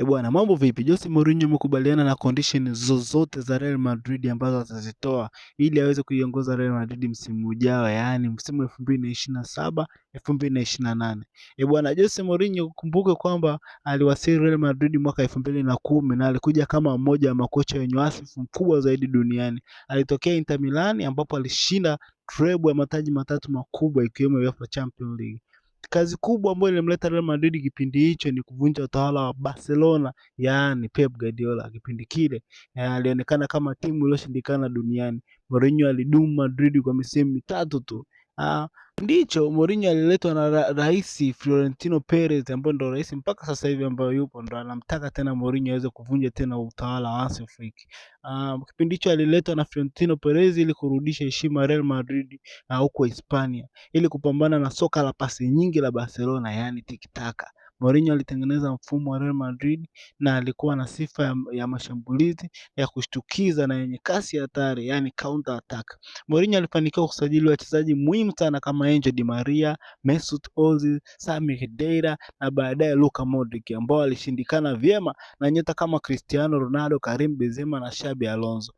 Bwana, mambo vipi? Jose Mourinho amekubaliana na condition zozote za Real Madrid ambazo atazitoa ili aweze kuiongoza Real Madrid msimu ujao, yaani msimu 2027 2028. Bwana, Jose Mourinho kumbuke kwamba aliwasili Real Madrid mwaka 2010 na alikuja kama mmoja wa makocha wenye wasifu mkubwa zaidi duniani. Alitokea Inter Milan ambapo alishinda treble ya mataji matatu makubwa ikiwemo UEFA Champions League. Kazi kubwa ambayo ilimleta Real Madrid kipindi hicho ni kuvunja utawala wa Barcelona, yaani Pep Guardiola. Kipindi kile alionekana kama timu iliyoshindikana duniani. Mourinho alidumu Madrid kwa misimu mitatu tu. Ndicho Mourinho aliletwa na Rais Florentino Perez ambaye ndo rais mpaka sasa hivi ambaye yupo, ndo anamtaka tena Mourinho aweze kuvunja tena utawala wa Hansi Flick. Kipindi hicho aliletwa na Florentino Perez ili kurudisha heshima Real Madrid huko Hispania, ili kupambana na soka la pasi nyingi la Barcelona, yani tiki-taka. Mourinho alitengeneza mfumo wa Real Madrid na alikuwa na sifa ya mashambulizi ya kushtukiza na yenye kasi hatari, yani counter attack. Mourinho alifanikiwa kusajili wachezaji muhimu sana kama Angel Di Maria, Mesut Ozil, Sami Khedira na baadaye Luka Modric, ambao alishindikana vyema na nyota kama Cristiano Ronaldo, Karim Benzema na Xabi Alonso.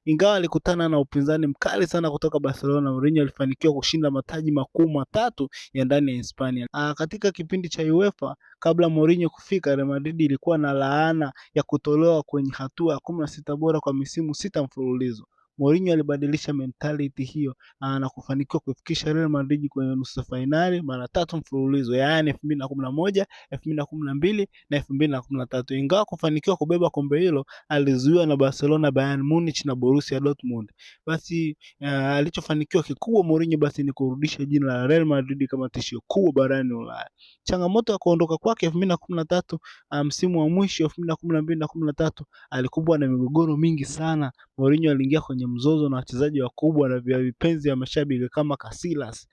Ingawa alikutana na upinzani mkali sana kutoka Barcelona, Mourinho alifanikiwa kushinda mataji makuu matatu ya ndani ya Hispania. Katika kipindi cha UEFA kabla Mourinho kufika, Real Madrid ilikuwa na laana ya kutolewa kwenye hatua ya 16 bora kwa misimu 6 mfululizo. Mourinho alibadilisha mentality hiyo na kufanikiwa kufikisha Real Madrid kwenye nusu finali mara 3 mfululizo, yaani 2011, 2012 na 2013. Ingawa kufanikiwa kubeba kombe hilo, alizuiwa na Barcelona, Bayern Munich na Borussia Dortmund. Basi alichofanikiwa kikubwa Mourinho basi ni kurudisha jina la Real Madrid kama tishio kubwa barani Ulaya. Changamoto ya kuondoka kwake 2013, msimu wa mwisho 2012 na 2013 alikumbwa na migogoro mingi sana. Mourinho aliingia kwenye mzozo na wachezaji wakubwa na vipenzi wa mashabiki kama Casillas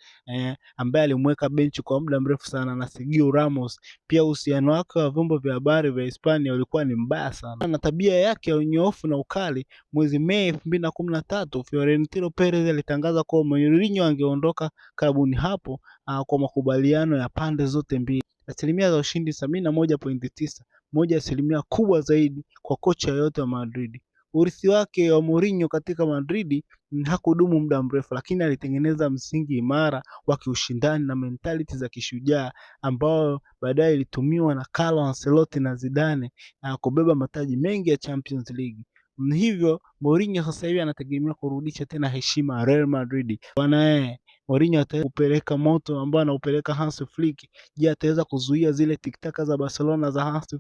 ambaye alimweka benchi kwa muda mrefu sana, na Sergio Ramos. Pia uhusiano wake wa vyombo vya habari vya Hispania ulikuwa ni mbaya sana, na tabia yake ya unyoofu na ukali. Mwezi Mei 2013 Florentino Perez alitangaza kuwa Mourinho angeondoka karibuni hapo kwa makubaliano ya pande zote mbili. Asilimia za ushindi 71.9, moja asilimia kubwa zaidi kwa kocha yote wa Madrid. Urithi wake wa Mourinho katika Madrid hakudumu muda mrefu, lakini alitengeneza msingi imara wa kiushindani na mentality za kishujaa ambao baadaye ilitumiwa na Carlo Ancelotti na Zidane kubeba mataji mengi ya Champions League. Hivyo Mourinho sasa hivi anategemea kurudisha tena heshima Real Madrid. Bwana Mourinho atapeleka moto ambao anaupeleka Hansi Flick. Je, ataweza kuzuia zile tiktaka za Barcelona za Hansi